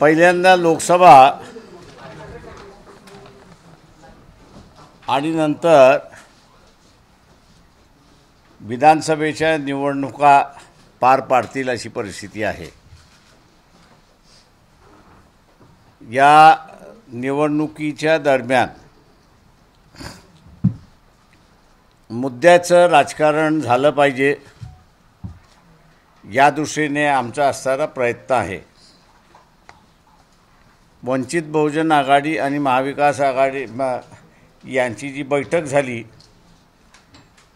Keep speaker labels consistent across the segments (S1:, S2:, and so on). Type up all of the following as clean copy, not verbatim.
S1: पहिल्यांदा लोकसभा आणि नंतर विधानसभेच्या निवडणुका पार पाडतील अशी परिस्थिती आहे। या निवडणुकीच्या दरम्यान मुद्द्याचं राजकारण झालं पाहिजे या दृष्टीने आमचा असणारा प्रयत्न आहे। वंचित बहुजन आघाडी आणि महाविकास आघाडी यांची जी बैठक झाली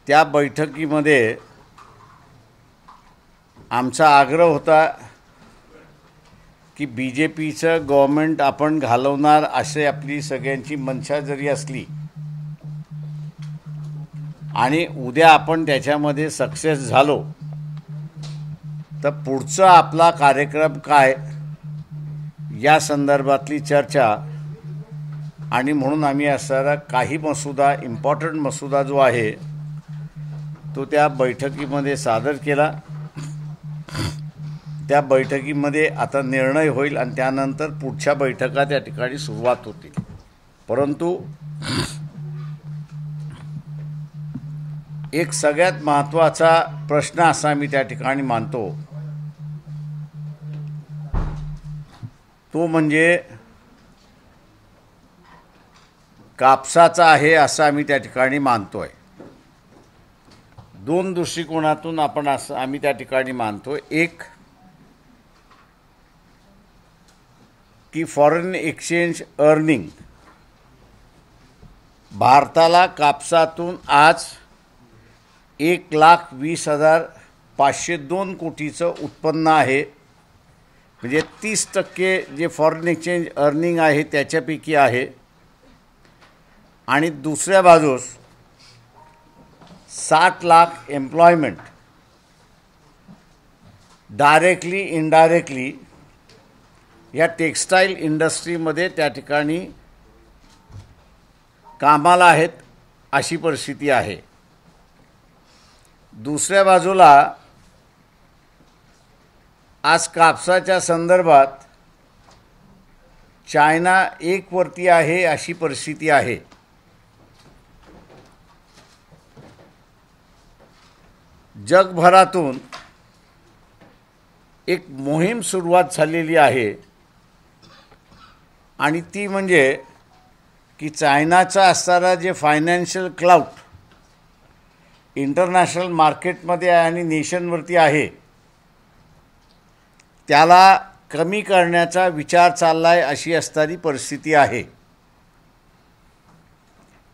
S1: त्या बैठकीमध्ये आमचा आग्रह होता की BJPचं गव्हर्नमेंट आपण घालवणार असे आपली सगळ्यांची मनशा जरी असली आणि उद्या आपण त्याच्यामध्ये सक्सेस झालो तर पुढचा आपला कार्यक्रम काय या संदर्भातली चर्चा आणि म्हणून आम्ही असणारा काही मसुदा इम्पॉर्टंट मसुदा जो आहे तो त्या बैठकीमध्ये सादर केला। त्या बैठकीमध्ये आता निर्णय होईल आणि त्यानंतर पुढच्या बैठका त्या ठिकाणी सुरुवात होतील। परंतु एक सगळ्यात महत्त्वाचा प्रश्न असा मी त्या ठिकाणी मानतो तो म्हणजे कापसाचा आहे असं आम्ही त्या ठिकाणी मानतोय। दोन दृष्टिकोनातून आपण असं आम्ही त्या ठिकाणी मानतोय। एक की फॉरेन एक्सचेंज अर्निंग भारताला कापसातून आज 1,20,502 कोटीचं उत्पन्न आहे, म्हणजे 30% जे फॉरेन एक्सचेंज अर्निंग आहे त्याच्यापैकी आहे। आणि दुसऱ्या बाजूस 60 लाख एम्प्लॉयमेंट डायरेक्टली इनडायरेक्टली या टेक्स्टाईल इंडस्ट्रीमध्ये त्या ठिकाणी कामाला आहेत अशी परिस्थिती आहे। दुसऱ्या बाजूला आज कापसाच्या संदर्भात चायना एक वरती आहे अशी परिस्थिती आहे। जगभरातून एक मोहीम सुरुवात झालेली आहे आणि ती म्हणजे की चायनाचा असणारा जे फायनान्शियल क्लाउट इंटरनॅशनल मार्केटमध्ये आणि नेशनवरती आहे त्याला कमी करण्याचा विचार चाललाय अशी असणारी परिस्थिती आहे।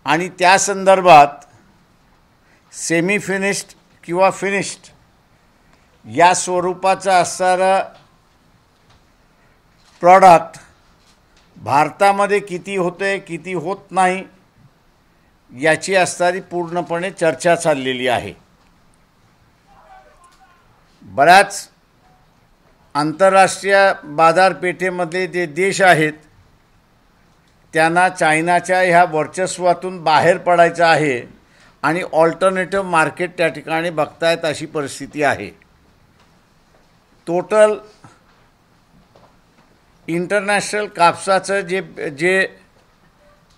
S1: आणि त्या संदर्भात सेमी फिनिश्ड किंवा फिनिश्ड या स्वरूपाचं असणारं प्रॉडक्ट भारतामध्ये किती होते किती होत नाही याची असणारी पूर्णपणे चर्चा चाललेली आहे। बऱ्याच आंतरराष्ट्रीय बाजारपेठेमध्ये जे देश आहेत त्यांना चायनाच्या ह्या वर्चस्वातून बाहेर पडायचं आहे आणि ऑल्टरनेटिव्ह मार्केट त्या ठिकाणी बघतायत अशी परिस्थिती आहे। टोटल इंटरनॅशनल कापसाचं जे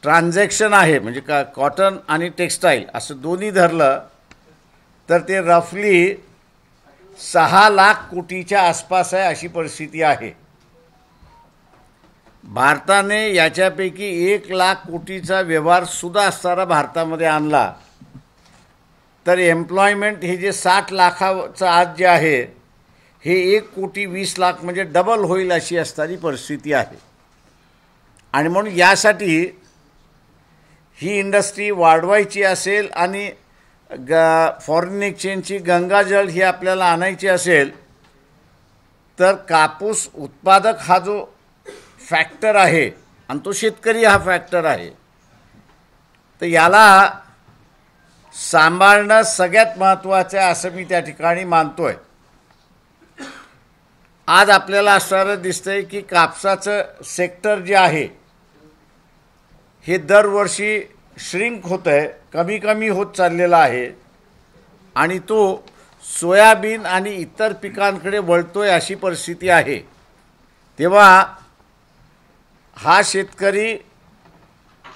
S1: ट्रान्झॅक्शन आहे म्हणजे कॉटन आणि टेक्स्टाईल असं दोन्ही धरलं तर ते रफली 6 लाख कोटीच्या आसपास आहे अशी परिस्थिती आहे। भारताने याच्यापैकी 1 लाख कोटीचा व्यवहार सुद्धा असणारा भारतामध्ये आणला तर एम्प्लॉयमेंट हे जे 60 लाखाचं आज जे आहे हे 1,20,00,000 म्हणजे डबल होईल अशी असणारी परिस्थिती आहे। आणि म्हणून यासाठी ही इंडस्ट्री वाढवायची असेल आणि फॉरेन एक्सचेंजची गंगाजळ ही आपल्याला आणायची असेल तर कापूस उत्पादक हा जो फॅक्टर आहे आणि तो शेतकरी हा फॅक्टर आहे तर याला सांभाळणं सगळ्यात महत्त्वाचं आहे असं मी त्या ठिकाणी मानतोय। आज आपल्याला असं दिसतंय की कापसाचं सेक्टर जे आहे हे दरवर्षी श्रिंक होतंय, कमी कमी होत चाललेला आहे आणि तो सोयाबीन आणि इतर पिकांकडे वळतोय अशी परिस्थिती आहे। तेव्हा हा शेतकरी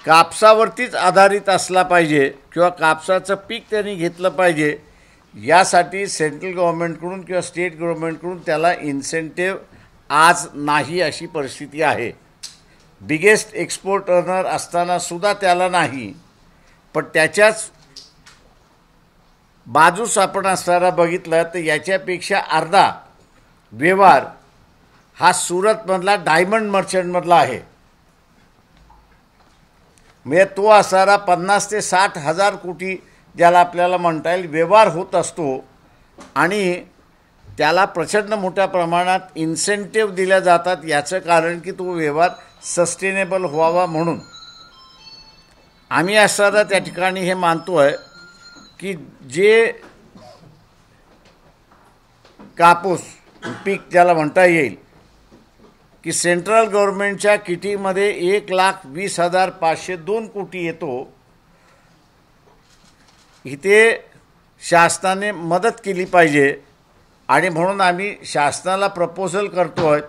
S1: कापसावरतीच आधारित असला पाहिजे किंवा कापसाचं पीक त्यांनी घेतलं पाहिजे, यासाठी सेंट्रल गव्हर्नमेंटकडून किंवा स्टेट गव्हर्नमेंटकडून त्याला इन्सेंटिव्ह आज नाही अशी परिस्थिती आहे. बिगेस्ट एक्सपोर्ट अर्नर असतानासुद्धा त्याला नाही. पण त्याच्याच बाजूस आपण असताना बघितलं तर याच्यापेक्षा अर्धा व्यवहार हा सुरतमधला डायमंड मर्चंटमधला आहे. म्हणजे तो असणारा 50 ते 60 हजार कोटी ज्याला आपल्याला म्हणता येईल व्यवहार होत असतो आणि त्याला प्रचंड मोठ्या प्रमाणात इन्सेंटिव्ह दिल्या जातात. याचं कारण की तो व्यवहार सस्टेनेबल व्हावा म्हणून. आम्ही असताना त्या ठिकाणी हे मानतो आहे की जे कापूस पीक ज्याला म्हणता येईल की सेंट्रल गव्हर्नमेंटच्या किटीमध्ये 1,20,502 कोटी येतो. इथे शासनाने मदत केली पाहिजे आणि म्हणून आम्ही शासनाला प्रपोजल करतो आहे.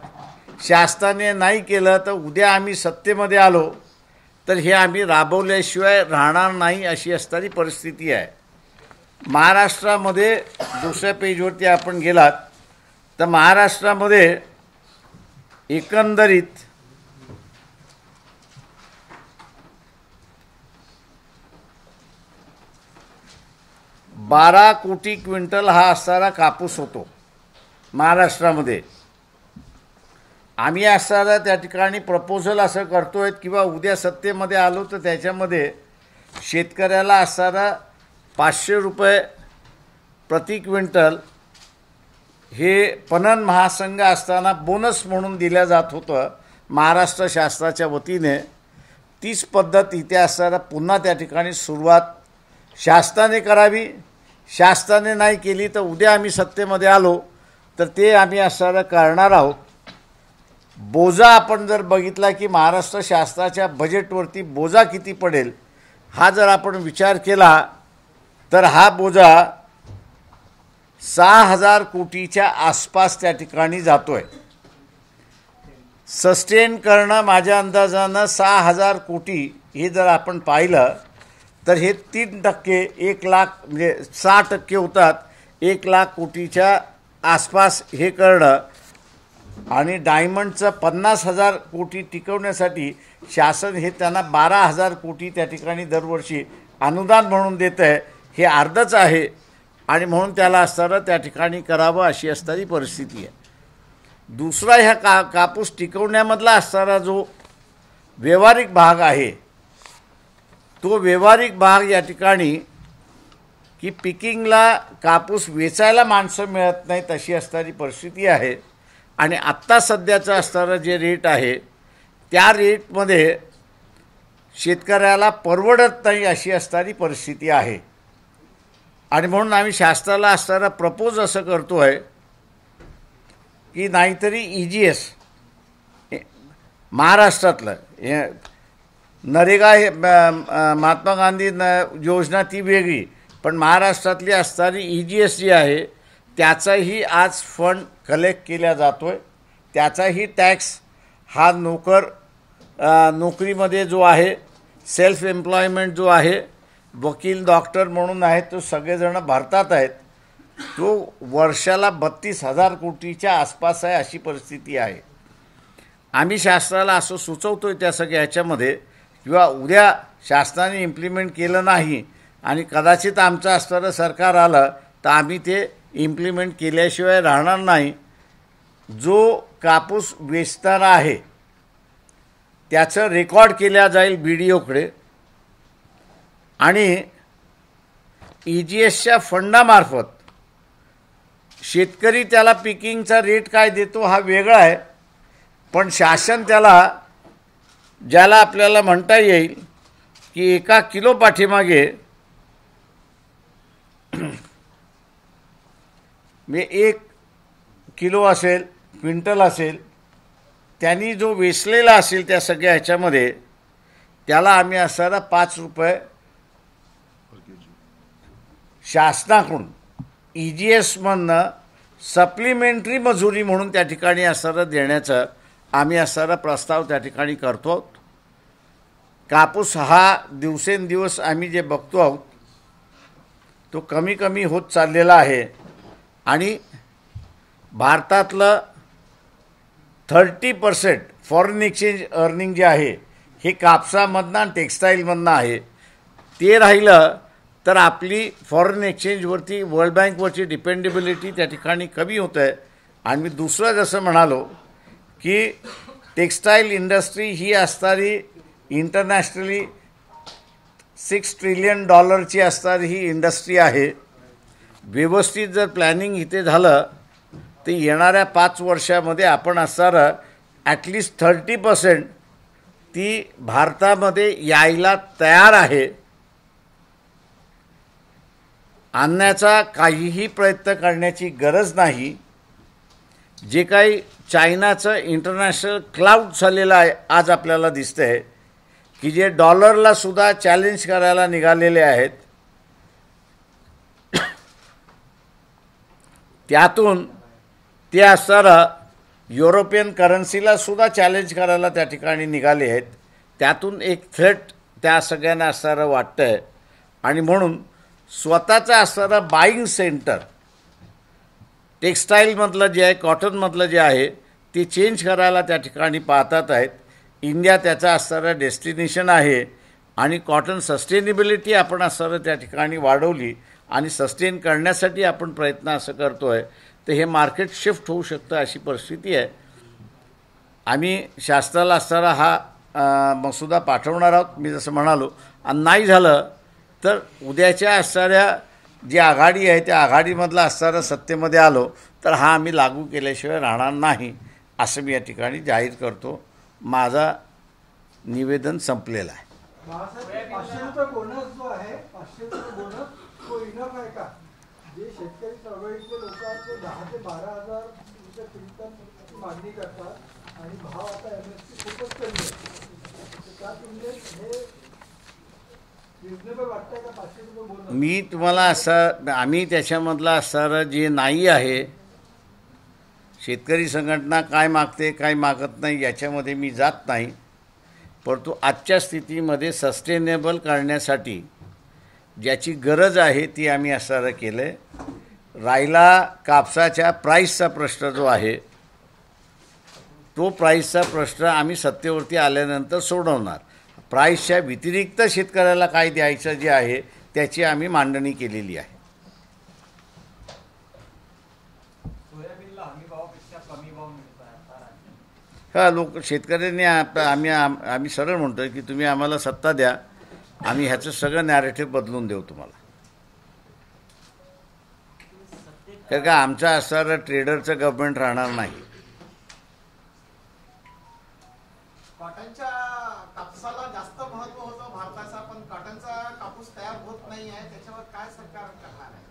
S1: शासनाने नाही केलं तर उद्या आम्ही सत्तेमध्ये आलो तर हे आम्ही राबवल्याशिवाय राहणार नाही अशी असणारी परिस्थिती आहे. महाराष्ट्रामध्ये दुसऱ्या पेजवरती आपण गेलात तर महाराष्ट्रामध्ये एकंदरीत बारा कोटी क्विंटल हा असणारा कापूस होतो महाराष्ट्रामध्ये. आम्ही असताना त्या ठिकाणी प्रपोजल असं करतोय किंवा उद्या सत्तेमध्ये आलो तर त्याच्यामध्ये शेतकऱ्याला असणारा 500 रुपये प्रति क्विंटल हे पणन महासंघ असताना बोनस म्हणून दिल्या जात होतं महाराष्ट्र शासनाच्या वतीने. तीच पद्धत इथे असताना पुन्हा त्या ठिकाणी सुरुवात शासनाने करावी. शासनाने नाही केली तर उद्या आम्ही सत्तेमध्ये आलो तर ते आम्ही असताना करणार आहोत. बोजा आपण जर बघितला की महाराष्ट्र शासनाच्या बजेटवरती बोजा किती पडेल हा जर आपण विचार केला तर हा बोजा 6,000 कोटीच्या आसपास त्या ठिकाणी जातोय. सस्टेन करणं माझ्या अंदाजानं 6,000 कोटी हे जर आपण पाहिलं तर हे 3% 1 लाख म्हणजे 6% होतात. 1 लाख कोटीच्या आसपास हे करणं आणि डायमंडचं 50,000 कोटी टिकवण्यासाठी शासन हे त्यांना 12,000 कोटी त्या ठिकाणी दरवर्षी अनुदान म्हणून देतं आहे. हे अर्धच आहे आणि म्हणून त्याला असताना त्या ठिकाणी करावं अशी असणारी परिस्थिती आहे. दुसरा ह्या कापूस टिकवण्यामधला असणारा जो व्यावहारिक भाग आहे तो व्यावहारिक भाग या ठिकाणी की पिकिंगला कापूस वेचायला माणसं मिळत नाहीत अशी असणारी परिस्थिती आहे. आणि आत्ता सध्याचं असणारं जे रेट आहे त्या रेटमध्ये शेतकऱ्याला परवडत नाही अशी असणारी परिस्थिती आहे. आणि म्हणून आम्ही शासनाला असताना प्रपोज असं करतो आहे की नाहीतरी EGS महाराष्ट्रातलं नरेगा हे महात्मा गांधी योजना ती वेगळी पण महाराष्ट्रातली असणारी EGS जी आहे त्याचाही आज फंड कलेक्ट केला जातो आहे. त्याचाही टॅक्स हा नोकरीमध्ये जो आहे सेल्फ एम्प्लॉयमेंट जो आहे वकील डॉक्टर म्हणून आहे तो सगळेजण भारतात आहेत. तो वर्षाला 32,000 कोटीच्या आसपास आहे अशी परिस्थिती आहे. आम्ही शासनाला असं सुचवतो आहे त्या सगळ्या ह्याच्यामध्ये किंवा उद्या शासनाने इम्प्लिमेंट केलं नाही आणि कदाचित आमचं असणारं सरकार आलं तर आम्ही ते इम्प्लिमेंट केल्याशिवाय राहणार नाही. जो कापूस वेचणारा आहे त्याचं रेकॉर्ड केल्या जाईल BDOकडे आणि EGSच्या फंडामार्फत शेतकरी त्याला पिकिंगचा रेट काय देतो हा वेगळा आहे पण शासन त्याला ज्याला आपल्याला म्हणता येईल की 1 किलो पाठीमागे म्हणजे 1 किलो असेल क्विंटल असेल त्यांनी जो वेचलेला असेल त्या सगळ्या ह्याच्यामध्ये त्याला आम्ही असणारा 5 रुपये शासनाकडून EGS म्हणणं सप्लिमेंटरी मजुरी म्हणून त्या ठिकाणी असणारं देण्याचं आम्ही असणारा प्रस्ताव त्या ठिकाणी करतो आहोत. कापूस हा दिवसेंदिवस आम्ही जे बघतो आहोत तो कमी कमी होत चाललेला आहे आणि भारतातलं 30% फॉरेन एक्सचेंज अर्निंग जे आहे हे कापसामधनं आणि टेक्स्टाईलमधनं आहे. ते राहिलं तर आपली फॉरेन एक्सचेंजवरती वर्ल्ड बँकवरची डिपेंडेबिलिटी त्या ठिकाणी कमी होत आहे. आणि मी दुसरं जसं म्हणालो की टेक्स्टाईल इंडस्ट्री ही असणारी इंटरनॅशनली $6 ट्रिलियन असणारी ही इंडस्ट्री आहे. व्यवस्थित जर प्लॅनिंग इथे झालं तर येणाऱ्या 5 वर्षामध्ये आपण असणारं ॲटलिस्ट 30% ती भारतामध्ये यायला तयार आहे. आणण्याचा काहीही प्रयत्न करण्याची गरज नाही. जे काही चायनाचं इंटरनॅशनल क्लाउड झालेलं आहे आज आपल्याला दिसतं आहे की जे डॉलरला सुद्धा चॅलेंज करायला निघालेले आहेत. त्यातून ते असणारं युरोपियन करन्सीला सुद्धा चॅलेंज करायला त्या ठिकाणी निघाले आहेत. त्यातून एक थ्रेट त्या सगळ्यांना असणारं वाटतं आहे आणि म्हणून स्वतःचं असणारं बाईंग सेंटर टेक्स्टाईलमधलं जे आहे कॉटनमधलं जे आहे ते चेंज करायला त्या ठिकाणी पाहतात आहेत. इंडिया त्याचा असणारं डेस्टिनेशन आहे आणि कॉटन सस्टेनेबिलिटी आपण असणारं त्या ठिकाणी वाढवली आणि सस्टेन करण्यासाठी आपण प्रयत्न असं करतो आहे तर हे मार्केट शिफ्ट होऊ शकतं अशी परिस्थिती आहे. आम्ही शासनाला असणारा हा मसुदा पाठवणार आहोत मी जसं म्हणालो. आणि नाही झालं तर उद्याच्या असणाऱ्या जी आघाडी आहे त्या आघाडीमधला असणारं सत्तेमध्ये आलो तर हा आम्ही लागू केल्याशिवाय राहणार नाही असं मी या ठिकाणी जाहीर करतो. माझा निवेदन संपलेलं आहे.
S2: ₹500 बोनस जो आहे ₹500 बोनस तो इनफ आहे का? जे शेतकरी चळवळीतले लोक आहेत ते 10,000 ते 12,000 रुपये क्विंटल मागणी करतात आणि भाव आता MSP खूपच कमी आहे. त्या तुलनेत हे रिजनेबल वाटतंय का ₹500 बोनस?
S1: मी तुम्हाला असं आम्ही त्याच्यामधलं असणारं जे नाही आहे शेतकरी संघटना काय मागते काय मागत नाही याच्यामध्ये मी जात नाही. परंतु आजच्या स्थितीमध्ये सस्टेनेबल करण्यासाठी ज्याची गरज आहे ती आम्ही असणारं केलं आहे. राहिला कापसाच्या प्राईसचा प्रश्न जो आहे तो प्राईसचा प्रश्न आम्ही सत्तेवरती आल्यानंतर सोडवणार. प्राईसच्या व्यतिरिक्त शेतकऱ्याला काय द्यायचं जे आहे त्याची आम्ही मांडणी केलेली आहे. हा लोक शेतकऱ्यांनी आम्ही सरळ म्हणतो की तुम्ही आम्हाला सत्ता द्या आम्ही ह्याचं सगळं नॅरेटिव्ह बदलून देऊ तुम्हाला. कारण का आमचं असणारं ट्रेडरचं गव्हर्नमेंट राहणार नाही.
S3: कॉटनच्या कापसाला जास्त महत्व होतं भारताचा पण कॉटनचा कापूस तयार होत नाही आहे त्याच्यावर काय सरकार करणार आहे?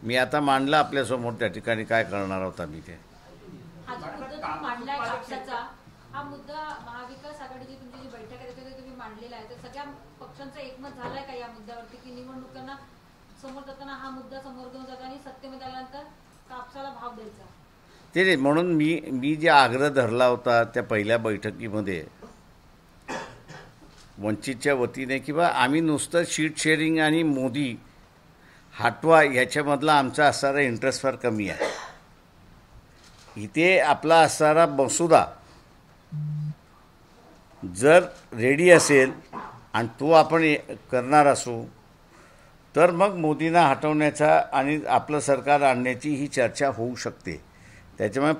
S1: मी आता मांडलं आपल्यासमोर त्या ठिकाणी काय करणार आहोत आम्ही ते.
S4: हा जो मुद्दा तुम्ही मांडलाय कापसाचा हा मुद्दा महाविकास आघाडीची तुमची जी बैठक आहे त्याच्यामध्ये तुम्ही मांडलेला आहे तर सगळ्या पक्षांचं एकमत झालंय का या मुद्द्यावरती की निवडणुकांना समोर जाताना हा मुद्दा समोर घेऊन जाता आणि सत्तेमध्ये आल्यानंतर कापसाला भाव द्यायचा?
S1: ते म्हणून मी जे आग्रह धरला होता त्या पहिल्या बैठकीमध्ये वंचितच्या वतीने किंवा आम्ही नुसतं शीट शेअरिंग आणि मोदी हटवा ह्याच्यामधला आमचा असणारा इंटरेस्ट फार कमी आहे. इथे आपला असणारा मसुदा जर रेडी असेल आणि तो आपण करणार असू तर मग मोदींना हटवण्याचा आणि आपलं सरकार आणण्याची ही चर्चा होऊ शकते. त्याच्यामुळे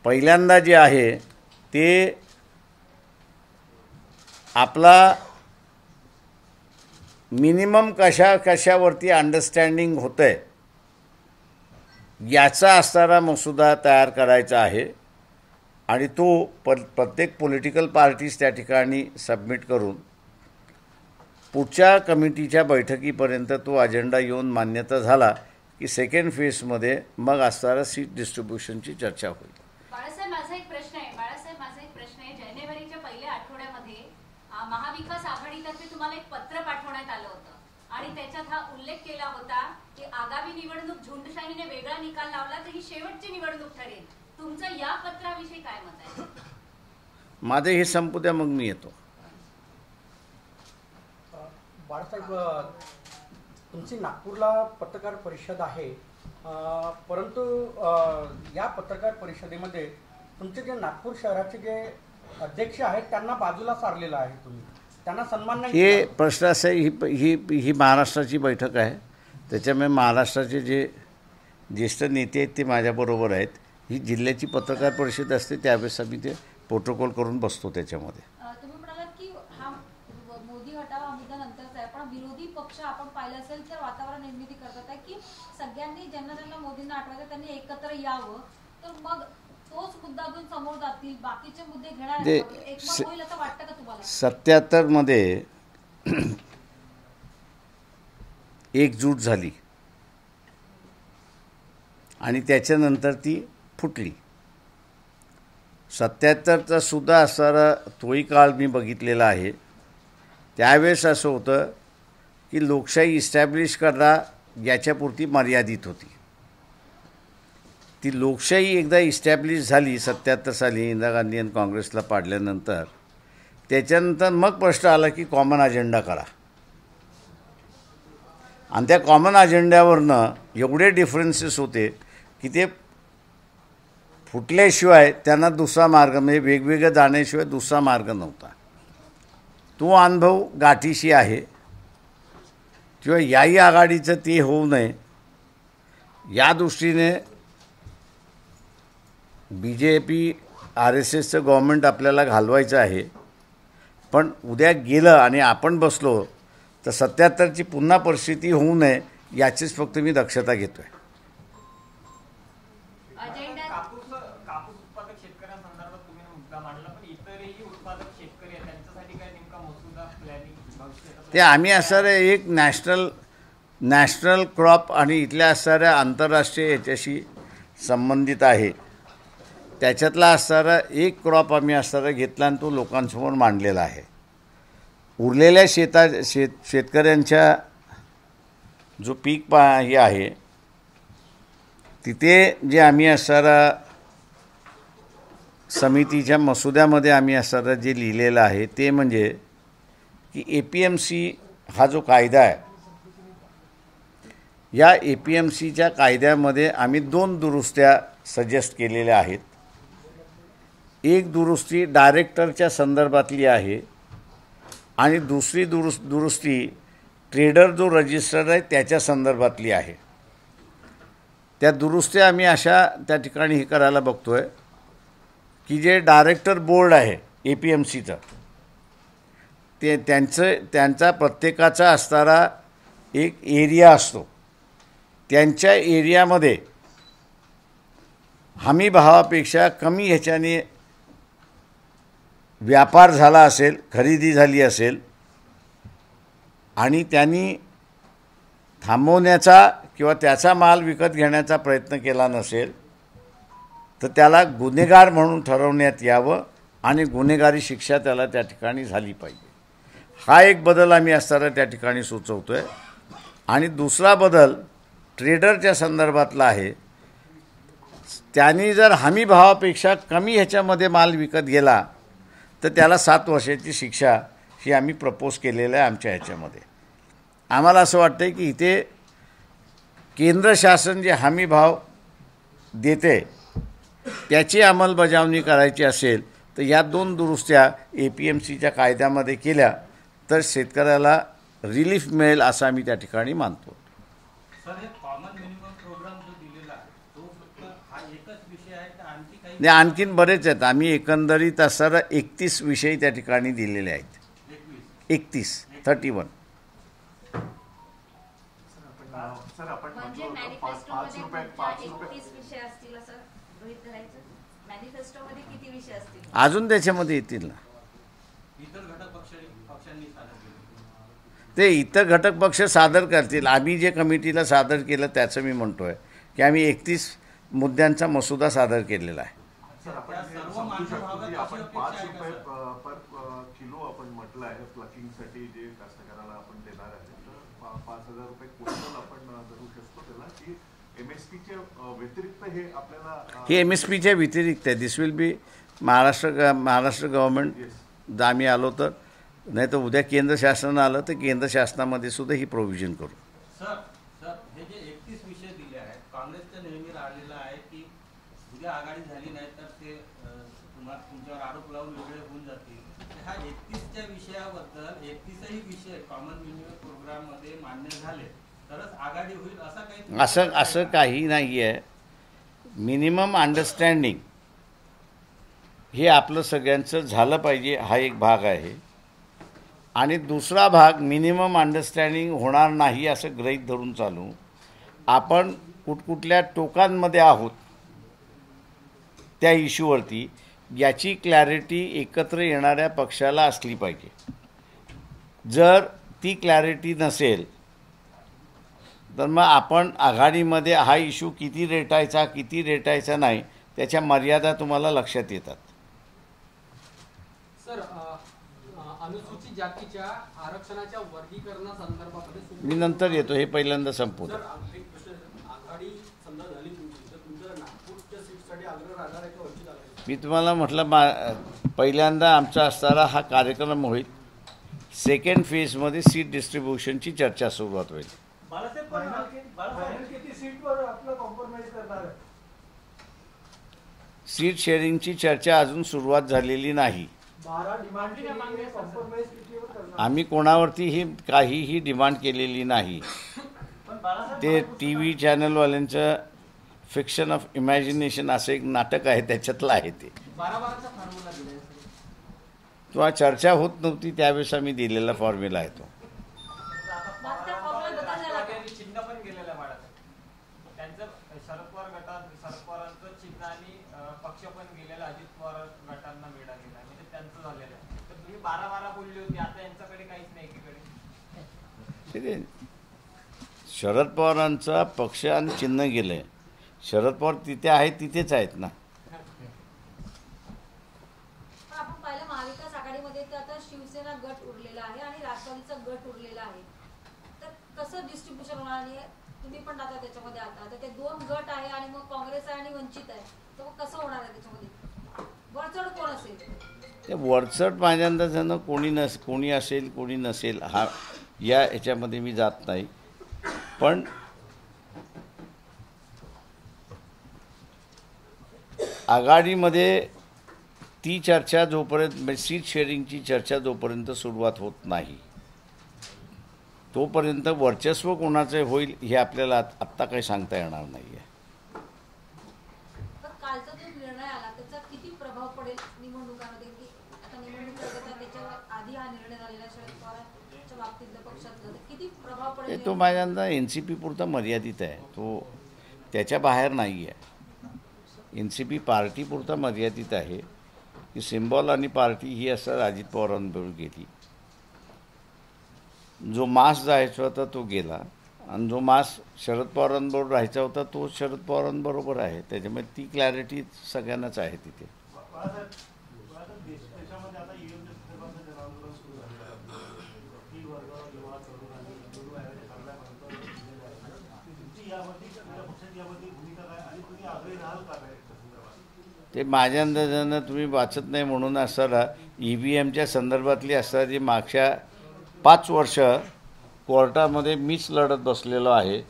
S1: पहिल्यांदा जे आहे ते आपला मिनिमम कशावरती अंडरस्टँडिंग होतं आहे याचा असणारा मसुदा तयार करायचा आहे आणि तो प्रत्येक पॉलिटिकल पार्टीज त्या ठिकाणी सबमिट करून पुढच्या कमिटीच्या बैठकीपर्यंत तो अजेंडा येऊन मान्यता झाला की सेकंड फेजमध्ये मग असणारा सीट डिस्ट्रीब्युशनची चर्चा होईल.
S5: बाळासाहेब माझा एक प्रश्न आहे जानेवारीच्या पहिल्या आठवड्यामध्ये महाविकास आघाडीतर्फे तुम्हाला एक पत्र पाठवण्यात आलं होतं आणि त्याच्यात हा उल्लेख केला होता की आगामी निवडणूक झुंडशाहीने वेगळा निकाल लावला तर ही शेवटची निवडणूक ठरेल. तुमचं या पत्राविषयी काय मत आहे?
S1: माझे हे संपू द्या, मग मी येतो.
S6: बाळासाहेब, तुमची नागपूरला पत्रकार परिषद आहे, परंतु या पत्रकार परिषदेमध्ये तुमचे जे नागपूर शहराचे जे अध्यक्ष आहेत त्यांना बाजूला सारलेलं आहे, तुम्ही त्यांना सन्मान नाही.
S1: हे प्रश्न असं आहे, ही महाराष्ट्राची बैठक आहे, त्याच्यामुळे महाराष्ट्राचे जे ज्येष्ठ नेते आहेत ते माझ्याबरोबर आहेत. ही जिल्ह्याची पत्रकार परिषद असते, त्यावेळेस आम्ही ते प्रोटोकॉल करून बसतो त्याच्यामध्ये.
S4: तुम्ही म्हणालात की हा मोदी हटावा मुद्दा नंतरचा आहे, पण विरोधी पक्ष आपण पाहिलं असेल तर वातावरण निर्मिती करतात आहे की सगळ्यांनी ज्यांना ज्यांना मोदींना आठवायचं त्यांनी एकत्र यावं, तर मग तोच मुद्दा घेऊन समोर जातील, बाकीचे मुद्दे घेणार एकमत होईल असं वाटतं का तुम्हाला?
S1: 77 मध्ये एकजूट झाली आणि त्याच्यानंतर ती फुटली. 77चा सुद्धा असणारा तोही काळ मी बघितलेला आहे. त्यावेळेस असं होतं की लोकशाही इस्टॅब्लिश करणं याच्यापुरती मर्यादित होती. ती लोकशाही एकदा इस्टॅब्लिश झाली 77 साली इंदिरा गांधी आणि काँग्रेसला पाडल्यानंतर, त्याच्यानंतर मग प्रश्न आला की कॉमन अजेंडा करा. आणि त्या कॉमन अजेंड्यावरनं एवढे डिफरन्सेस होते की ते फुटल्याशिवाय त्यांना दुसरा मार्ग, म्हणजे वेगवेगळं जाण्याशिवाय दुसरा मार्ग नव्हता. तो अनुभव गाठीशी आहे किंवा याही आघाडीचं ते होऊ नये या दृष्टीने BJP RSSचं गव्हर्नमेंट आपल्याला घालवायचं आहे. पण उद्या गेलं आणि आपण बसलो तर 77ची पुन्हा परिस्थिती होऊ नये याचीच फक्त मी दक्षता घेतो आहे.
S3: कापूस उत्पादक शेतकऱ्यांसंदर्भात तुम्ही मुद्दा मांडला, पण इतरही उत्पादक शेतकरी आहेत त्यांच्यासाठी काय नेमका मसुदा प्लॅनिंग?
S1: ते आम्ही असणारे एक नॅशनल क्रॉप आणि इथल्या असणाऱ्या आंतरराष्ट्रीय याच्याशी संबंधित आहे, त्याच्यातला असणारा एक क्रॉप आम्ही असणारा घेतला आणि तो लोकांसमोर मांडलेला आहे. उरलेल्या शेतकऱ्यांच्या जो पीक हे आहे तिथे जे आम्ही असणारा समितीच्या मसुद्यामध्ये आम्ही असणारा जे लिहिलेलं आहे ते म्हणजे की APMC हा जो कायदा आहे, या APMCच्या कायद्यामध्ये आम्ही 2 दुरुस्त्या सजेस्ट केलेल्या आहेत. एक दुरुस्ती डायरेक्टरच्या संदर्भातली आहे आणि दुसरी दुरुस्ती ट्रेडर जो रजिस्टर आहे त्याच्या संदर्भातली आहे. त्या दुरुस्त्या आम्ही अशा त्या ठिकाणी हे करायला बघतो आहे की जे डायरेक्टर बोर्ड आहे APMCचं, ते त्यांचा प्रत्येकाचा असणारा एक एरिया असतो. त्यांच्या एरियामध्ये हमी भावापेक्षा कमी ह्याच्याने व्यापार झाला असेल, खरेदी झाली असेल आणि त्यांनी थांबवण्याचा किंवा त्याचा माल विकत घेण्याचा प्रयत्न केला नसेल तर त्याला गुन्हेगार म्हणून ठरवण्यात यावं आणि गुन्हेगारी शिक्षा त्याला त्या ठिकाणी झाली पाहिजे. हा एक बदल आम्ही असताना त्या ठिकाणी सुचवतो आहे. आणि दुसरा बदल ट्रेडरच्या संदर्भातला आहे. त्यांनी जर हमी भावापेक्षा कमी ह्याच्यामध्ये माल विकत गेला तर त्याला 7 वर्षाची शिक्षा ही आम्ही प्रपोज केलेलं आहे आमच्या ह्याच्यामध्ये. आम्हाला असं वाटतं आहे की इथे केंद्र शासन जे हमी भाव देते त्याची अंमलबजावणी करायची असेल तर या 2 दुरुस्त्या APMCच्या कायद्यामध्ये केल्या तर शेतकऱ्याला रिलीफ मिळेल असं आम्ही त्या ठिकाणी मानतो.
S7: सर, हे कॉमन मिनिमम प्रोग्राम जो दिलेला आहे तो फक्त हा एकच विषय आहे का आणखी काही?
S1: नाही, आणखीन बरेच आहेत. आम्ही एकंदरीत असणारा 31 विषय त्या ठिकाणी दिलेले आहेत. 31
S5: म्हणजे मॅनिफेस्टोमध्ये 31 विषय असतील असं गृहीत धरायचं? मॅनिफेस्टोमध्ये किती विषय असतील?
S1: अजून त्याच्यामध्ये येतील ना.
S7: इतर घटक पक्षांनी सादर केले
S1: ते इतर घटक पक्ष सादर करतील. आम्ही जे कमिटीला सादर केलं त्याचं मी म्हणतो आहे की आम्ही 31 मुद्द्यांचा मसुदा सादर केलेला आहे.
S8: आपण 5 रुपये पर किलो आपण म्हटलं आहे प्लकिंगसाठी जे कास्तकाराला आपण देणार आहे, तर 5,000 रुपये क्विंटल आपण धरू शकतो त्याला, की MSPच्या व्यतिरिक्त हे आपल्याला
S1: हे MSPच्या व्यतिरिक्त आहे. दिस विल बी महाराष्ट्र गव्हर्नमेंट आम्ही आलो तर, नाही तर उद्या केंद्र शासनानं आलं तर केंद्र शासनामध्ये सुद्धा ही प्रोव्हिजन करू.
S7: सर हे जे 31 विषय दिले आहेत, काँग्रेसचं नेहमी राहिलेलं आहे की उद्या आघाडी झाली नाही तर ते तुमच्यावर आरोप लावून वेगळे होऊन जातील. ह्या 31च्या विषयाबद्दल 31ही विषय कॉमन मिनिमम प्रोग्राममध्ये मान्य झाले तरच आघाडी होईल असं काही
S1: असं काही नाही आहे. मिनिमम अंडरस्टँडिंग हे आपलं सगळ्यांचं झालं पाहिजे हा एक भाग आहे. आणि दुसरा भाग मिनिमम अंडरस्टँडिंग होणार नाही असं गृहीत धरून चालू आपण कुठकुठल्या टोकांमध्ये आहोत त्या इश्यूवरती याची क्लॅरिटी एकत्र येणाऱ्या पक्षाला असली पाहिजे. जर ती क्लॅरिटी नसेल तर मग आपण आघाडीमध्ये हा इश्यू किती रेटायचा नाही त्याच्या मर्यादा तुम्हाला लक्षात येतात.
S9: सर, अनुसूचित जातीच्या आरक्षणाच्या वर्गीकरणासंदर्भामध्ये
S1: मी नंतर येतो, हे पहिल्यांदा संपवतो.
S9: आघाडी समजा झाली तुमची, तर तुमच्या नागपूरच्या सीटसाठी आग्रह राहणार आहे का वंचित आघाडी?
S1: मी तुम्हाला म्हटलं पहिल्यांदा आमचा असणारा हा कार्यक्रम होईल. सेकंड फेजमध्ये सीट डिस्ट्रीब्युशनची चर्चा सुरुवात होईल.
S2: फायनल किती सीटवर आपलं कॉम्प्रोमाइज करणार आहे?
S1: सीट शेअरिंगची चर्चा अजून सुरुवात झालेली नाही.
S2: 12 डिमांड कॉम्प्रोमाइज कितीवर करणार?
S1: आम्ही कोणावरतीही काहीही डिमांड केलेली नाही. ते TV चॅनलवाल्यांचं फिक्शन ऑफ इमॅजिनेशन असं एक नाटक आहे, त्याच्यातलं आहे ते.
S9: 12-12चा फॉर्म्युला दिलाय
S1: किंवा चर्चा होत नव्हती त्यावेळेस आम्ही दिलेला फॉर्म्युला आहे तो.
S3: चिन्ह पण गेलेलं आहे बाळासाहेब त्यांचं. शरद पवार गटात शरद पवारांचं चिन्ह आणि पक्ष पण गेलेलं अजित पवार गटांना मिळालेलं आहे, म्हणजे त्यांचं झालेलं आहे. तर तुम्ही 12-12 बोलली होती, आता यांच्याकडे काहीच नाही एकीकडे.
S1: ठीक आहे, शरद पवारांचा पक्ष आणि चिन्ह गेलंय. शरद पवार तिथे आहेत तिथेच आहेत ना.
S4: आपण पाहिलं महाविकास आघाडीमध्ये तर आता शिवसेना गट उरलेला आहे आणि राष्ट्रवादीचा गट उरलेला आहे. तर कसं डिस्ट्रीब्युशन होणार आहे? तुम्ही पण आता त्याच्यामध्ये आता ते 2 गट आहे आणि मग काँग्रेस आहे आणि वंचित आहे, तर मग कसं होणार आहे त्याच्यामध्ये? वरचढ कोण असेल?
S1: ते वरचढ माझ्या अंदाजानं कोणी असेल कोणी नसेल हा या ह्याच्यामध्ये मी जात नाही. पण आघाडीमध्ये ती चर्चा जोपर्यंत सीट शेअरिंगची चर्चा जोपर्यंत सुरुवात होत नाही तोपर्यंत वर्चस्व कोणाचे होईल हे आपल्याला आत्ता काही सांगता येणार नाही आहे.
S4: कालचा जो निर्णय आला त्याचा किती प्रभाव पडेल निवडणुकांमध्ये? की आता निवडणूक लढवतात त्याच्यावर आधी हा निर्णय झालेला शरद पवारांच्या बाबतीतल्या पक्षातला, तर किती प्रभाव पडेल?
S1: तो माझ्यांदा NCP पुरता मर्यादित आहे, तो त्याच्या बाहेर नाही आहे. NCP पार्टीपुरता मर्यादित आहे की सिम्बॉल आणि पार्टी ही असं अजित पवारांबरोबर गेली. जो मास जायचा होता तो गेला आणि जो मास शरद पवारांबरोबर राहायचा होता तो शरद पवारांबरोबर आहे. त्याच्यामुळे ती क्लॅरिटी सगळ्यांनाच आहे तिथे.
S8: देशामध्ये आता EVM संदर्भात जनआंदोलन सुरू झालेलं आहे. ती वर्ग युवा तरुण आणि तुमची यामध्ये पक्षाची यामध्ये भूमिका काय आणि तुम्ही आग्रही राहाल का काय?
S1: ते माझ्या अंदाजानं तुम्ही वाचत नाही म्हणून असताना EVMच्या संदर्भातली असणारी मागच्या 5 वर्ष कोर्टामध्ये मीच लढत बसलेलो आहे.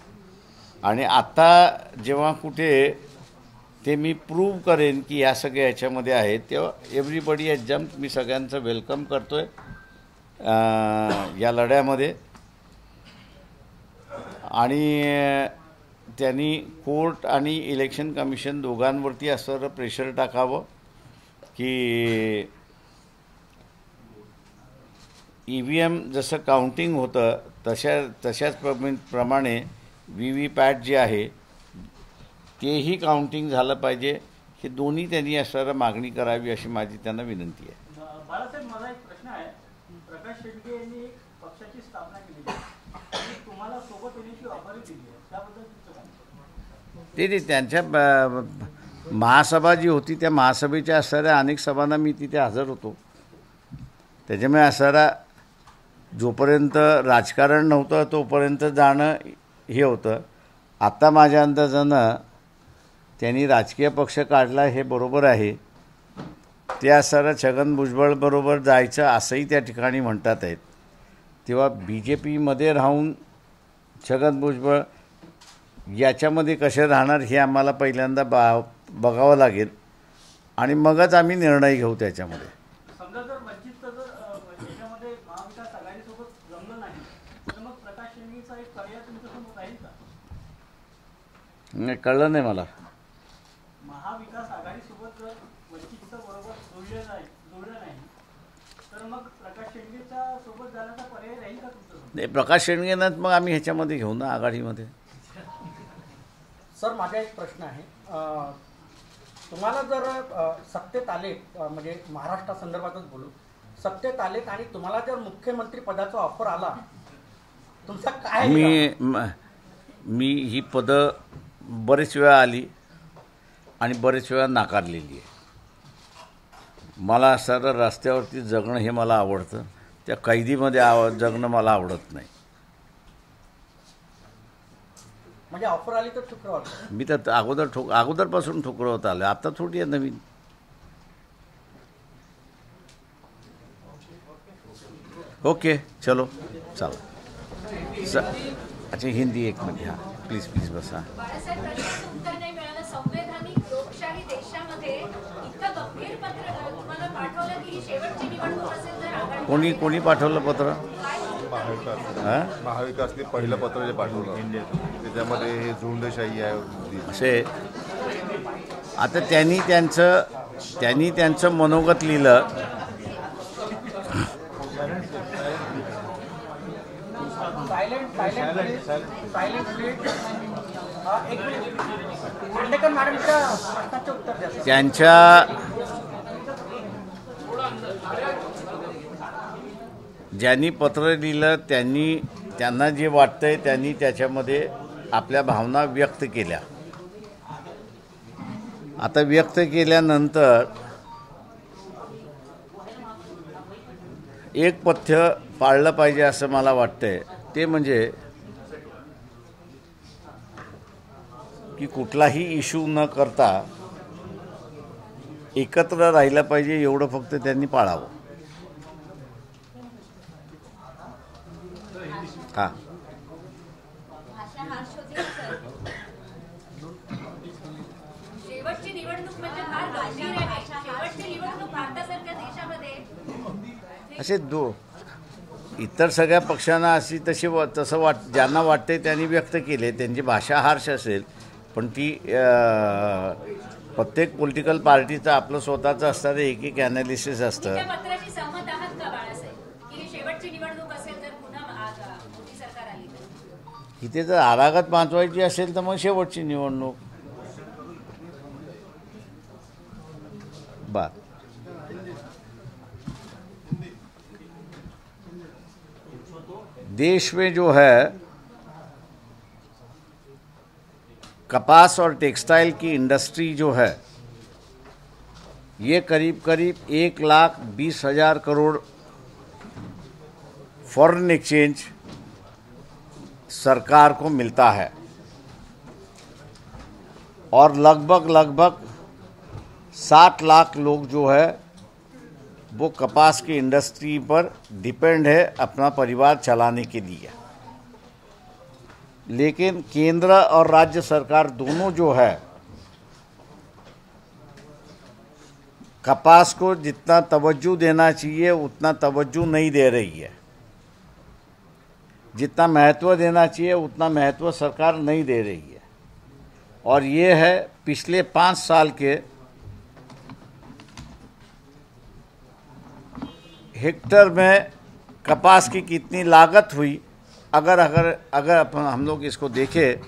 S1: आणि आता जेव्हा कुठे ते मी प्रूव्ह करेन की ह्या सगळ्या ह्याच्यामध्ये आहेत तेव्हा एव्हरीबडी हॅज जम्प. मी सगळ्यांचं वेलकम करतो आहे या लढ्यामध्ये. आणि त्यांनी कोर्ट आणि इलेक्शन कमिशन दोघांवरती असणारं प्रेशर टाकावं की EVM जसं काउंटिंग होतं तशाच प्रमाणे VVPAT जे आहे तेही काउंटिंग झालं पाहिजे. हे दोन्ही त्यांनी असणारं मागणी करावी अशी माझी त्यांना विनंती आहे.
S6: बाळासाहेब, माझा एक प्रश्न आहे. प्रकाश शेडगे यांनी एक पक्षाची स्थापना केली आहे, तुम्हाला सोबत येण्याची ऑफर दिली आहे, त्याबद्दल
S1: ते त्यांच्या महासभा जी होती त्या महासभेच्या असणाऱ्या अनेक सभांना मी तिथे हजर होतो. त्याच्यामुळे असणारा जोपर्यंत राजकारण नव्हतं तोपर्यंत जाणं हे होतं. आता माझ्या अंदाजानं त्यांनी राजकीय पक्ष काढला हे बरोबर आहे. त्या सर छगन भुजबळबरोबर जायचं असंही त्या ठिकाणी म्हणतात आहेत. तेव्हा BJPमध्ये राहून छगन भुजबळ याच्यामध्ये कसे राहणार हे आम्हाला पहिल्यांदा बघावं लागेल आणि मगच आम्ही निर्णय घेऊ त्याच्यामध्ये.
S6: समजा जर वंचितचं जर याच्यामध्ये महाविकास आघाडीसोबत जमलं नाही तर मग प्रकाश शेंडेचा एक पर्याय तुमच्यासमोर राहील का?
S1: नाही, कळलं नाही मला.
S6: महाविकास आघाडीसोबत जर वंचितचं बरोबर जोडलं नाही तर मग प्रकाश शेंडेच्या सोबत जाण्याचा पर्याय राहील का तुमच्यासमोर?
S1: नाही, प्रकाश शेंडेंनाच मग आम्ही ह्याच्यामध्ये घेऊ ना, आघाडीमध्ये.
S6: सर, माझा एक प्रश्न आहे. तुम्हाला जर सत्तेत आले, म्हणजे महाराष्ट्रासंदर्भातच बोलू, सत्तेत आलेत आणि तुम्हाला जर मुख्यमंत्री पदाचा ऑफर आला, तुमचा काय?
S1: मी ही पदं बरेच वेळा आली आणि बरेच वेळा नाकारलेली आहे. मला सर रस्त्यावरती जगणं हे मला आवडतं. त्या कैदीमध्ये जगणं मला आवडत नाही.
S6: म्हणजे ऑफर आली तर ठुकरावं?
S1: मी तर अगोदरपासून ठुकरवत आलो. आता थोडी आहे नवीन. ओके, चलो चला. अच्छा, हिंदी एक मिनिट. हां, प्लीज बसा.
S5: बाळासाहेब, प्रश्नाचं उत्तर नाही मिळालं. संवैधानिक लोकशाही देशामध्ये इतकं गंभीर पत्र तुम्हाला पाठवलं की ही शेवटची निवडणूक असेल तर आघाडी.
S1: कोणी पाठवलं पत्र?
S10: महाविकासने पहिलं पत्र जे पाठवलं त्याच्यामध्ये हे झुंडशाही आहे
S1: असे. आता त्यांनी त्यांचं मनोगत लिहिलं. ज्यांनी पत्र लिहिलं त्यांना जे वाटतंय त्यांनी त्याच्यामध्ये आपल्या भावना व्यक्त केल्या. आता व्यक्त केल्यानंतर एक पथ्य पाळलं पाहिजे असं मला वाटतंय. ते म्हणजे की कुठलाही इश्यू न करता एकत्र राहिलं पाहिजे, एवढं फक्त त्यांनी पाळावं. हां,
S5: शेवटची निवडणूक म्हणजे फार गंभीर आहे. शेवटची निवडणूक भारतासारख्या देशामध्ये
S1: असे इतर सगळ्या पक्षांना तसं ज्यांना वाटते त्यांनी व्यक्त केले. त्यांची भाषा हार्श असेल, पण ती प्रत्येक पॉलिटिकल पार्टीचं आपलं स्वतःचं असणारं एक ॲनालिसिस असतं.
S5: त्या पत्राशी सहमत आहात का बाळासाहेब की ही शेवटची निवडणूक असेल तर पुन्हा मोदी सरकार आली तर?
S1: इथे जर आरागत माजवायची असेल तर मग शेवटची निवडणूक. बात देश में जो है कपास और टेक्सटाइल की इंडस्ट्री जो है ये करीब 1,20,000 करोड़ फॉरेन एक्सचेंज सरकार को मिलता है और लगभग 60 लाख लोग जो है वो कपास की इंडस्ट्री पर डिपेंड है अपना परिवार चलाने के लिए. लेकिन केंद्र और राज्य सरकार दोनों जो है कपास को जितना तवज्जो देना चाहिए उतना तवज्जो नहीं दे रही है. जितना महत्व देना चाहिए उतना महत्व सरकार नहीं दे रही है. और ये है पिछले 5 साल के हेक्टर में कपास की कितनी लागत हुई. अगर हम लोग इसको देखें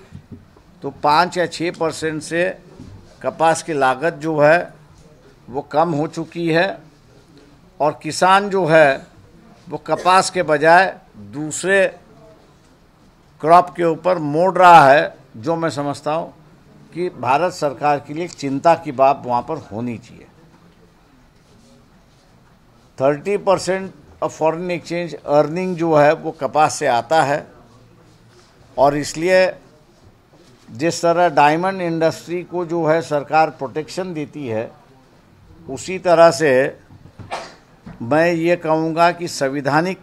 S1: तो 5 या 6% से कपास की लागत जो है वो कम हो चुकी है और किसान जो है वो कपास के बजाय दूसरे क्रॉप के ऊपर मोड़ रहा है, जो मैं समझता हूँ कि भारत सरकार के लिए चिंता की बात वहाँ पर होनी चाहिए. 30% फॉरेन एक्सचेंज अर्निंग जो है वो कपास से आता है, और इसलिए जिस तरह डायमंड इंडस्ट्री को जो है सरकार प्रोटेक्शन देती है, उसी तरह से मैं ये कहूँगा कि संवैधानिक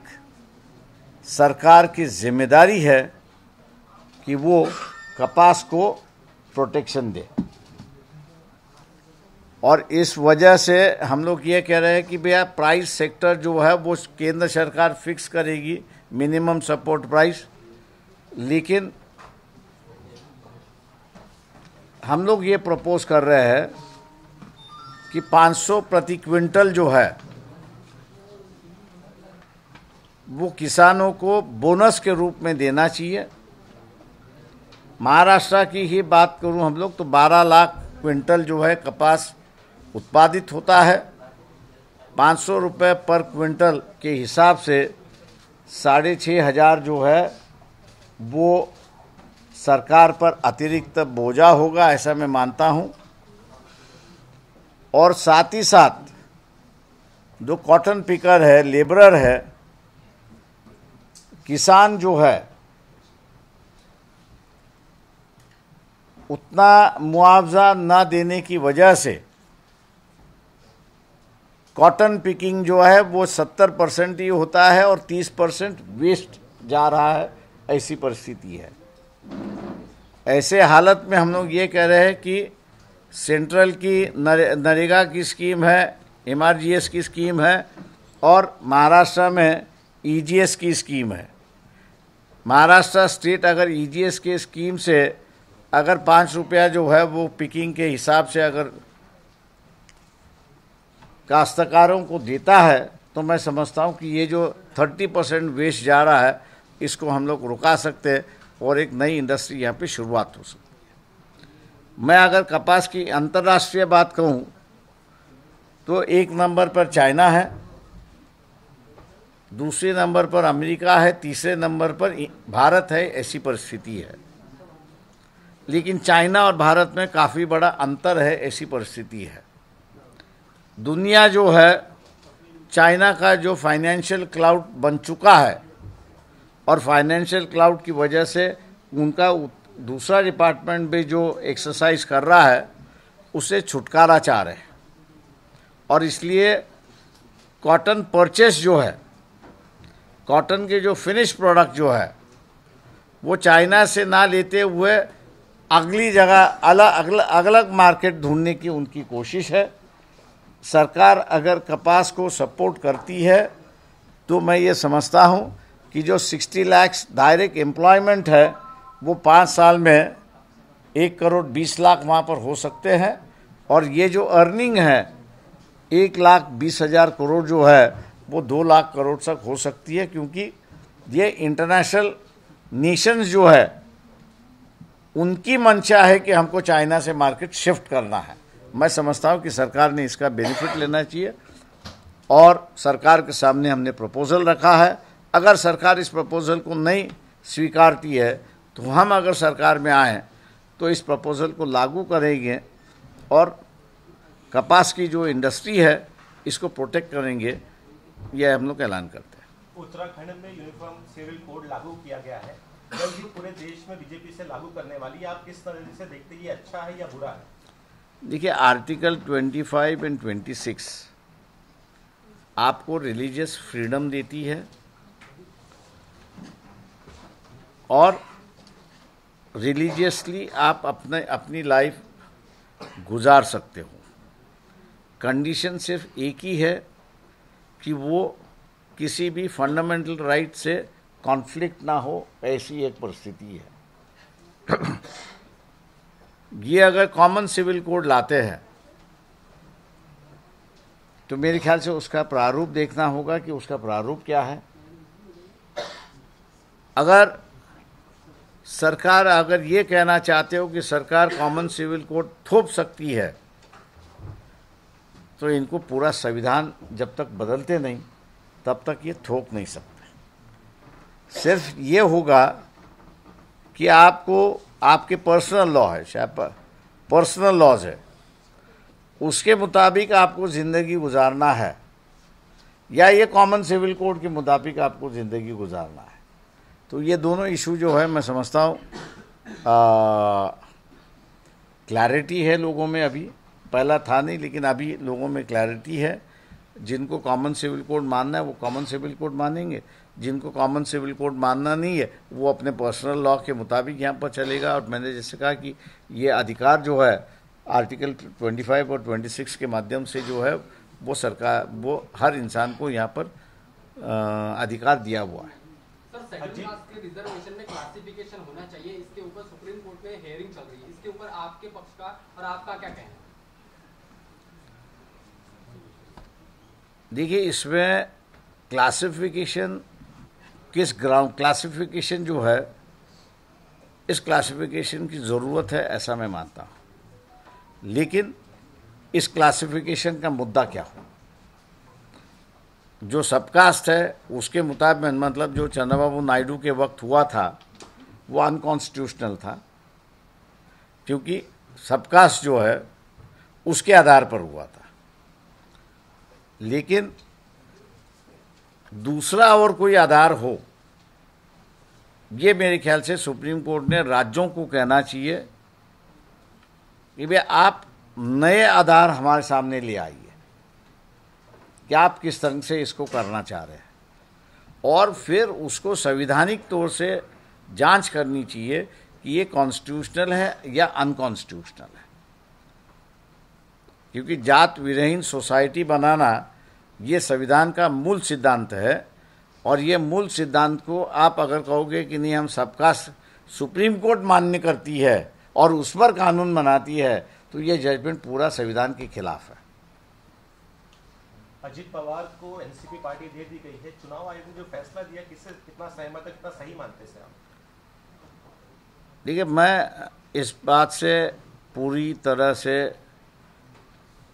S1: सरकार की जिम्मेदारी है कि वो कपास को प्रोटेक्शन दे। और इस वजह से हम लोग ये कह रहे हैं कि भैया प्राइस सेक्टर जो है वो केंद्र सरकार फिक्स करेगी, मिनिमम सपोर्ट प्राइस, लेकिन हम लोग ये प्रपोज कर रहे हैं कि 500 प्रति क्विंटल जो है वो किसानों को बोनस के रूप में देना चाहिए। महाराष्ट्र की ही बात करूं हम लोग तो 12 लाख क्विंटल जो है कपास उत्पादित होता है। 500 रुपये पर क्विंटल के हिसाब से 6,500 जो है वो सरकार पर अतिरिक्त बोझा होगा, ऐसा मैं मानता हूं। और साथ ही साथ जो कॉटन पिकर है, लेबरर है, किसान जो है उतना मुआवजा ना देने की वजह से कॉटन पिकिंग जो है वो 70% ही होता है और 30% वेस्ट जा रहा है, ऐसी परिस्थिति है। ऐसे हालत में हम लोग ये कह रहे हैं कि सेंट्रल की नरेगा की स्कीम है, MRGS की स्कीम है और महाराष्ट्र में EGS की स्कीम है। महाराष्ट्र स्टेट अगर EGS के स्कीम से अगर 5 रुपया जो है वो पिकिंग के हिसाब से अगर काश्तकारों को देता है तो मैं समझता हूँ कि ये जो 30% वेस्ट जा रहा है इसको हम लोग रुका सकते हैं और एक नई इंडस्ट्री यहाँ पे शुरुआत हो सकती है। मैं अगर कपास की अंतर्राष्ट्रीय बात कहूँ तो 1 नंबर पर चाइना है, दूसरे नंबर पर अमेरिका है, तीसरे नंबर पर भारत है, ऐसी परिस्थिति है। लेकिन चाइना और भारत में काफ़ी बड़ा अंतर है, ऐसी परिस्थिति है। दुनिया जो है चाइना का जो फाइनेंशियल क्लाउड बन चुका है और फाइनेंशियल क्लाउड की वजह से उनका दूसरा डिपार्टमेंट भी जो एक्सरसाइज कर रहा है उससे छुटकारा चाह रहे हैं। और इसलिए कॉटन परचेस जो है, कॉटन के जो फिनिश प्रोडक्ट जो है वो चाइना से ना लेते हुए अगली जगह अलग अलग मार्केट ढूंढने की उनकी कोशिश है। सरकार अगर कपास को सपोर्ट करती है तो मैं ये समझता हूँ कि जो 60 लाख डायरेक्ट एम्प्लॉयमेंट है वो 5 साल में 1,20,00,000 वहाँ पर हो सकते हैं। और ये जो अर्निंग है 1,20,000 करोड़ जो है वो 2 लाख करोड़ तक हो सकती है, क्योंकि ये इंटरनेशनल नेशंस जो है उनकी मंशा है कि हमको चाइना से मार्केट शिफ्ट करना है। मैं समझता हूँ कि सरकार ने इसका बेनिफिट लेना चाहिए और सरकार के सामने हमने प्रपोजल रखा है। अगर सरकार इस प्रपोजल को नहीं स्वीकारती है तो हम अगर सरकार में आएँ तो इस प्रपोजल को लागू करेंगे और कपास की जो इंडस्ट्री है इसको प्रोटेक्ट करेंगे, यह हम लोग ऐलान करते हैं।
S11: उत्तराखंड में यूनिफॉर्म सिविल कोड लागू किया गया है, जल्द ही पूरे देश में बीजेपी से लागू करने वाली है। आप किस तरह से देखते हैं, ये अच्छा है या बुरा है?
S1: देखिए, आर्टिकल 25 एंड 26 आपको रिलीजियस फ्रीडम देती है और रिलीजियसली आप अपनी लाइफ गुजार सकते हो। कंडीशन सिर्फ एक ही है कि वो किसी भी फंडामेंटल राइट से कॉन्फ्लिक्ट ना हो, ऐसी एक परिस्थिति है। ये अगर कॉमन सिविल कोड लाते हैं तो मेरे ख्याल से उसका प्रारूप देखना होगा कि उसका प्रारूप क्या है। अगर सरकार अगर ये कहना चाहते हो कि सरकार कॉमन सिविल कोड थोप सकती है तो इनको पूरा संविधान जब तक बदलते नहीं तब तक ये थोप नहीं सकते। सिर्फ ये होगा कि आपको आपके पर्सनल लॉ है, शायद पर्सनल लॉज है, उसके मुताबिक आपको ज़िंदगी गुजारना है। या ये कॉमन सिविल कोड के मुताबिक आपको ज़िंदगी गुजारना है। तो ये दोनों इशू जो है मैं समझता हूँ क्लैरिटी है लोगों में, अभी पहला था नहीं लेकिन अभी लोगों में क्लैरिटी है। जिनको कॉमन सिविल कोड मानना है वो कॉमन सिविल कोड मानेंगे, जिनको कॉमन सिविल कोड मानना नहीं है वो अपने पर्सनल लॉ के मुताबिक यहाँ पर चलेगा। और मैंने जैसे कहा कि ये अधिकार जो है आर्टिकल 25 और 26 के माध्यम से जो है वो सरकार, वो हर इंसान को यहाँ पर अधिकार दिया हुआ है।
S12: सर, शेड्यूल कास्ट के रिजर्वेशन में क्लासिफिकेशन होना चाहिए, इसके ऊपर सुप्रीम कोर्ट में हियरिंग चल रही है, इसके ऊपर आपके पक्ष का और आपका क्या कहना है?
S1: देखिए, इसमें क्लासिफिकेशन किस ग्राउंड, क्लासिफिकेशन जो है इस क्लासिफिकेशन की ज़रूरत है ऐसा मैं मानता हूँ, लेकिन इस क्लासिफिकेशन का मुद्दा क्या हो। जो सबकास्ट है उसके मुताबिक, मतलब जो चंद्रबाबू नायडू के वक्त हुआ था वो अनकॉन्स्टिट्यूशनल था, क्योंकि सबकास्ट जो है उसके आधार पर हुआ था। लेकिन दूसरा और कोई आधार हो, ये मेरे ख्याल से सुप्रीम कोर्ट ने राज्यों को कहना चाहिए कि भाई आप नए आधार हमारे सामने ले आइए कि आप किस तरह से इसको करना चाह रहे हैं, और फिर उसको संवैधानिक तौर से जांच करनी चाहिए कि ये कॉन्स्टिट्यूशनल है या अनकॉन्स्टिट्यूशनल है। क्योंकि जात विरहीन सोसाइटी बनाना ये संविधान का मूल सिद्धांत है, और ये मूल सिद्धांत को आप अगर कहोगे कि नहीं हम सबका सुप्रीम कोर्ट मान्य करती है और उस पर कानून बनाती है, तो ये जजमेंट पूरा संविधान के खिलाफ है।
S11: अजीत पवार को एनसीपी पार्टी दे दी गई है, चुनाव आयोग ने जो फैसला दिया किससे कितना सहमत है, कितना सही मानते हैं आप?
S1: देखिए, मैं इस बात से पूरी तरह से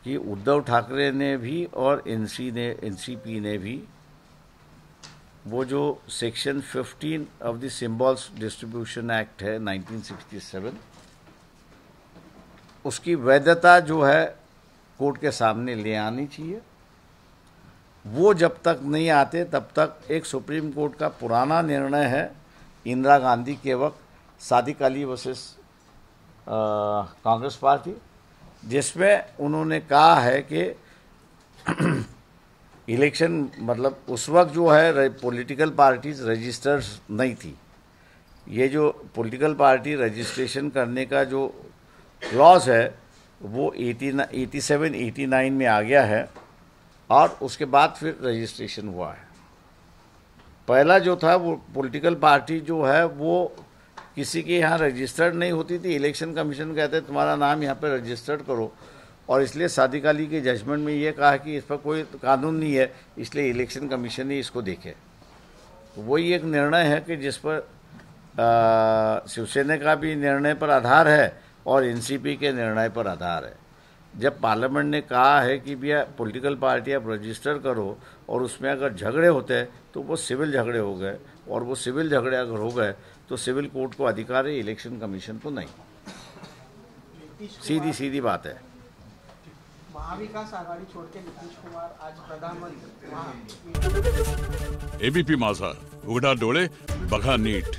S1: कि उद्धव ठाकरे ने भी और एनसीपी ने भी वो जो section 15 of the symbols distribution act है 1967, उसकी वैधता जो है कोर्ट के सामने ले आनी चाहिए। वो जब तक नहीं आते तब तक एक सुप्रीम कोर्ट का पुराना निर्णय है इंदिरा गांधी के वक्त, सादिक अली वर्सेस कांग्रेस पार्टी, जिसमें उन्होंने कहा है कि इलेक्शन, मतलब उस वक्त जो है पॉलिटिकल पार्टीज रजिस्टर्ड नहीं थी। ये जो पॉलिटिकल पार्टी रजिस्ट्रेशन करने का जो क्लॉज है वो 87-89 में आ गया है, और उसके बाद फिर रजिस्ट्रेशन हुआ है। पहला जो था वो पॉलिटिकल पार्टी जो है वो किसी के यहाँ रजिस्टर्ड नहीं होती थी। इलेक्शन कमीशन कहते तुम्हारा नाम यहाँ पे रजिस्टर्ड करो, और इसलिए सादिक अली के जजमेंट में ये कहा कि इस पर कोई कानून नहीं है, इसलिए इलेक्शन कमीशन ही इसको देखे। वही एक निर्णय है कि जिस पर शिवसेना का भी निर्णय पर आधार है और एनसीपी के निर्णय पर आधार है। जब पार्लियामेंट ने कहा है कि भैया पॉलिटिकल पार्टी आप रजिस्टर करो, और उसमें अगर झगड़े होते हैं तो वो सिविल झगड़े हो गए, और वो सिविल झगड़े अगर हो गए तो सिविल कोर्ट को अधिकार है, इलेक्शन कमीशन को नहीं। सीधी बात है।
S13: महाविकास आघाड़ी छोड़ के नीतीश कुमार आज प्रधानमंत्री।
S14: एबीपी माझा, उघडा डोळे बघा नीट।